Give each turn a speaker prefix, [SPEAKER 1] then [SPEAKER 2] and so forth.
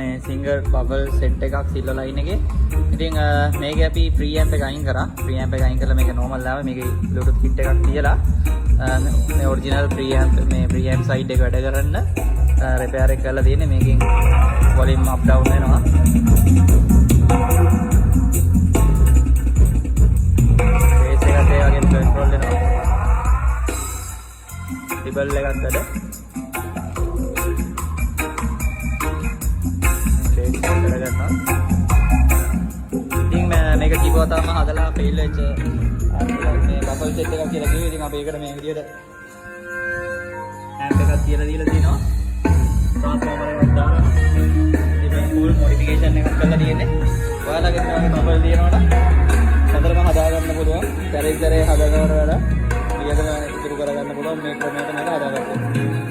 [SPEAKER 1] මේ single bubble set එකක් silver line එකේ. ඉතින් මේකේ අපි ප්‍රී ඇම්ප් එක අයින් කරා. ප්‍රී ඇම්ප් එක අයින් කරලා මේක නෝමල් ආවා. මේකේ බ්ලූටූත් කිට් එකක් තියලා මේ ඔරිජිනල් ප්‍රී ඇම්ප් සයිඩ් එක වැඩ කරන්න රිපෙයාර් එක කරලා තියෙන්නේ. මේකෙන් වොලියුම් අප් ඩවුන් වෙනවා. බේස් එකත් ඒ වගේම කන්ට්‍රෝල් වෙනවා. ටිබල් එකත් වැඩ. ඉතින් මේක කිව්වතාවම හදලා ෆේල් වෙච්ච මේ බබල් සෙට් එකක් කියලා කිව්වේ. ඉතින් අපි ඒකට මේ විදියට ඇම්ප් එකක් තියලා දීලා තියෙනවා. ට්‍රාන්ස්ෆෝමර් එකක් දාලා ඉතින් ෆුල් මොඩිෆිකේෂන් එකක් කරලා තියෙන්නේ. ඔයාලගේ මේ බබල් දිනනකොට හතරම හදා ගන්න පුළුවන්. පෙරේතරේ හදාගන්න වැඩ ඊයදම ඉතුරු කරගන්න පුළුවන් මේ ක්‍රමයට මේක හදාගන්න.